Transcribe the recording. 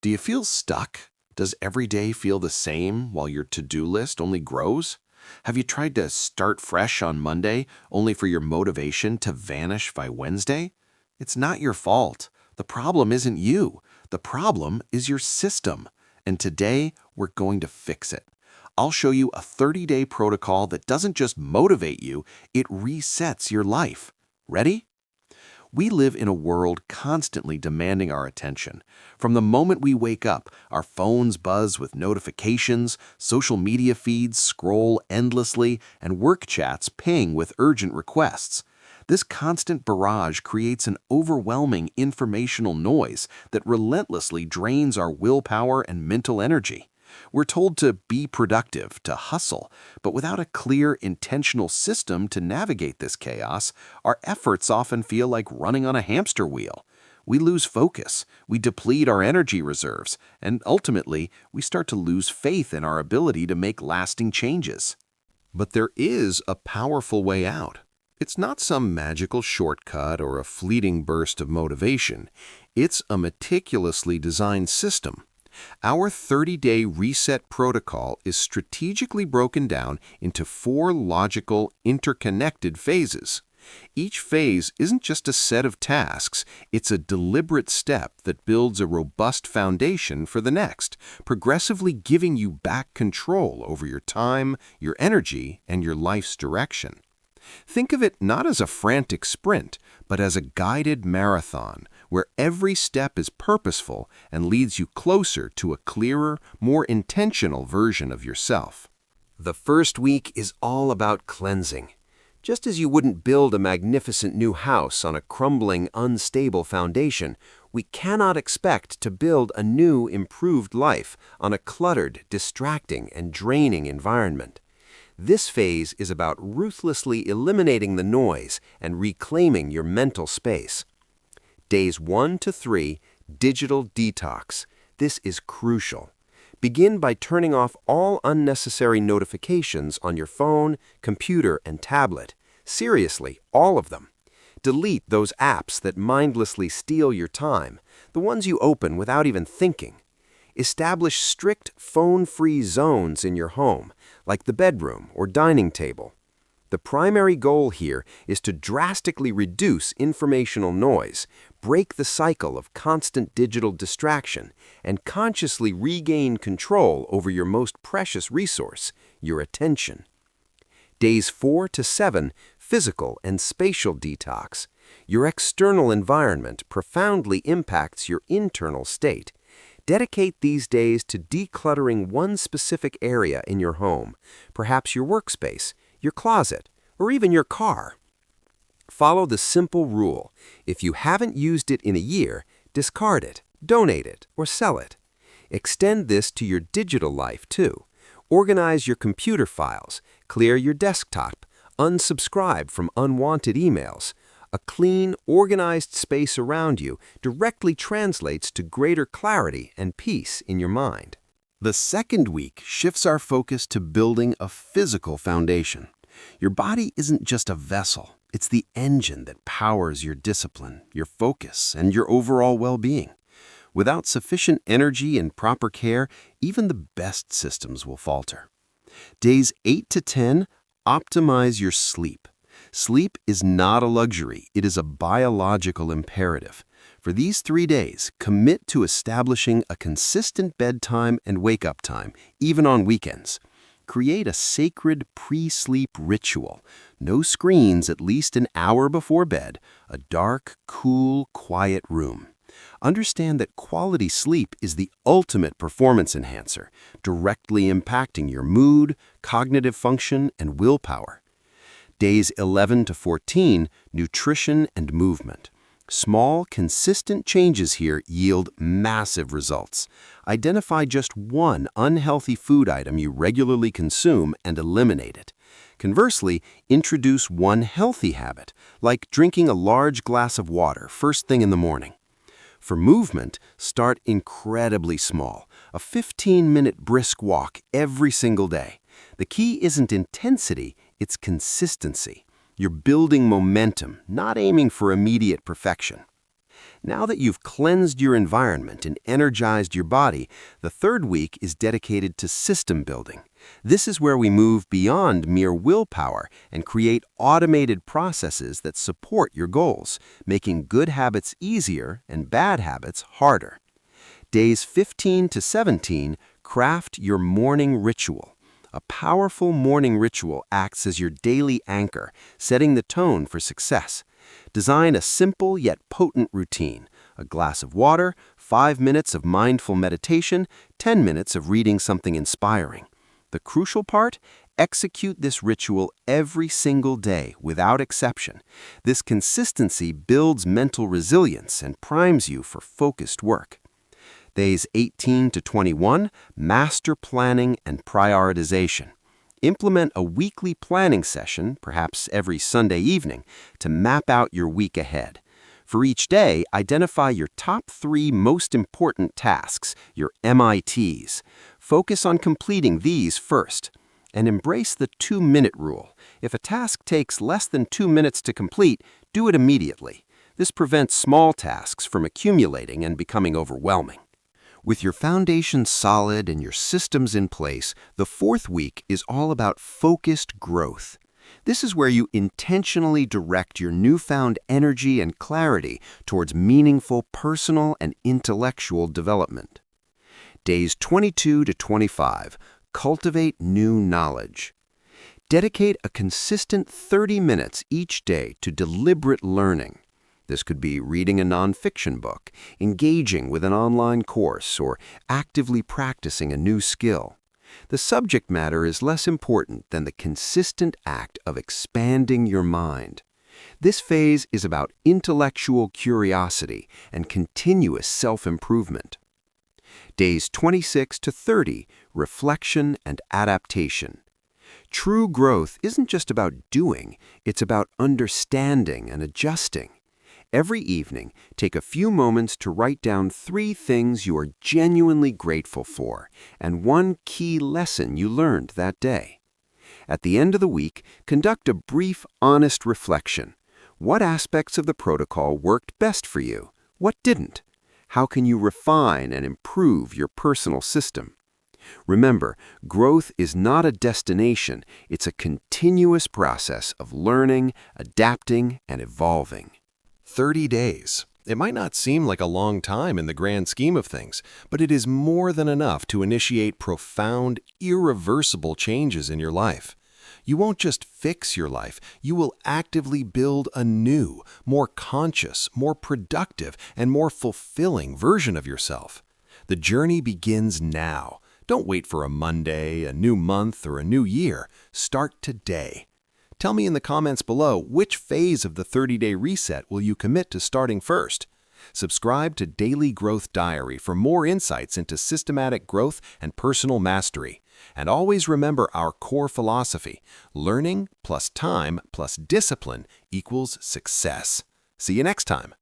Do you feel stuck? Does every day feel the same while your to-do list only grows? Have you tried to start fresh on Monday only for your motivation to vanish by Wednesday? It's not your fault. The problem isn't you. The problem is your system. And today, we're going to fix it. I'll show you a 30-day protocol that doesn't just motivate you, it resets your life. Ready? We live in a world constantly demanding our attention. From the moment we wake up, our phones buzz with notifications, social media feeds scroll endlessly, and work chats ping with urgent requests. This constant barrage creates an overwhelming informational noise that relentlessly drains our willpower and mental energy. We're told to be productive, to hustle, but without a clear, intentional system to navigate this chaos, our efforts often feel like running on a hamster wheel. We lose focus, we deplete our energy reserves, and ultimately, we start to lose faith in our ability to make lasting changes. But there is a powerful way out. It's not some magical shortcut or a fleeting burst of motivation. It's a meticulously designed system. Our 30-day reset protocol is strategically broken down into 4 logical, interconnected phases. Each phase isn't just a set of tasks, it's a deliberate step that builds a robust foundation for the next, progressively giving you back control over your time, your energy, and your life's direction. Think of it not as a frantic sprint, but as a guided marathon, where every step is purposeful and leads you closer to a clearer, more intentional version of yourself. The first week is all about cleansing. Just as you wouldn't build a magnificent new house on a crumbling, unstable foundation, we cannot expect to build a new, improved life on a cluttered, distracting, and draining environment. This phase is about ruthlessly eliminating the noise and reclaiming your mental space. Days 1 to 3, digital detox. This is crucial. Begin by turning off all unnecessary notifications on your phone, computer, and tablet. Seriously, all of them. Delete those apps that mindlessly steal your time, the ones you open without even thinking. Establish strict phone-free zones in your home, like the bedroom or dining table. The primary goal here is to drastically reduce informational noise, break the cycle of constant digital distraction, and consciously regain control over your most precious resource, your attention. Days 4 to 7, physical and spatial detox. Your external environment profoundly impacts your internal state. Dedicate these days to decluttering one specific area in your home, perhaps your workspace, your closet, or even your car. Follow the simple rule: if you haven't used it in a year, discard it, donate it, or sell it. Extend this to your digital life too. Organize your computer files, clear your desktop, unsubscribe from unwanted emails. A clean, organized space around you directly translates to greater clarity and peace in your mind. The second week shifts our focus to building a physical foundation. Your body isn't just a vessel, it's the engine that powers your discipline, your focus, and your overall well-being. Without sufficient energy and proper care, even the best systems will falter. Days 8 to 10, optimize your sleep. Sleep is not a luxury, it is a biological imperative. For these 3 days, commit to establishing a consistent bedtime and wake-up time, even on weekends. Create a sacred pre-sleep ritual. No screens at least an hour before bed, a dark, cool, quiet room. Understand that quality sleep is the ultimate performance enhancer, directly impacting your mood, cognitive function, and willpower. Days 11 to 14, nutrition and movement. Small, consistent changes here yield massive results. Identify just one unhealthy food item you regularly consume and eliminate it. Conversely, introduce one healthy habit, like drinking a large glass of water first thing in the morning. For movement, start incredibly small, a 15-minute brisk walk every single day. The key isn't intensity, it's consistency. You're building momentum, not aiming for immediate perfection. Now that you've cleansed your environment and energized your body, the third week is dedicated to system building. This is where we move beyond mere willpower and create automated processes that support your goals, making good habits easier and bad habits harder. Days 15 to 17, craft your morning ritual. A powerful morning ritual acts as your daily anchor, setting the tone for success. Design a simple yet potent routine: a glass of water, 5 minutes of mindful meditation, 10 minutes of reading something inspiring. The crucial part? Execute this ritual every single day without exception. This consistency builds mental resilience and primes you for focused work. Days 18 to 21, master planning and prioritization. Implement a weekly planning session, perhaps every Sunday evening, to map out your week ahead. For each day, identify your top 3 most important tasks, your MITs. Focus on completing these first. And embrace the 2-minute rule. If a task takes less than 2 minutes to complete, do it immediately. This prevents small tasks from accumulating and becoming overwhelming. With your foundation solid and your systems in place, the fourth week is all about focused growth. This is where you intentionally direct your newfound energy and clarity towards meaningful personal and intellectual development. Days 22 to 25, cultivate new knowledge. Dedicate a consistent 30 minutes each day to deliberate learning. This could be reading a nonfiction book, engaging with an online course, or actively practicing a new skill. The subject matter is less important than the consistent act of expanding your mind. This phase is about intellectual curiosity and continuous self-improvement. Days 26 to 30, reflection and adaptation. True growth isn't just about doing, it's about understanding and adjusting. Every evening, take a few moments to write down 3 things you are genuinely grateful for and 1 key lesson you learned that day. At the end of the week, conduct a brief, honest reflection. What aspects of the protocol worked best for you? What didn't? How can you refine and improve your personal system? Remember, growth is not a destination, it's a continuous process of learning, adapting, and evolving. 30 days. It might not seem like a long time in the grand scheme of things, but it is more than enough to initiate profound, irreversible changes in your life. You won't just fix your life, you will actively build a new, more conscious, more productive, and more fulfilling version of yourself. The journey begins now. Don't wait for a Monday, a new month, or a new year. Start today. Tell me in the comments below, which phase of the 30-day reset will you commit to starting first? Subscribe to Daily Growth Diary for more insights into systematic growth and personal mastery. And always remember our core philosophy: learning plus time plus discipline equals success. See you next time.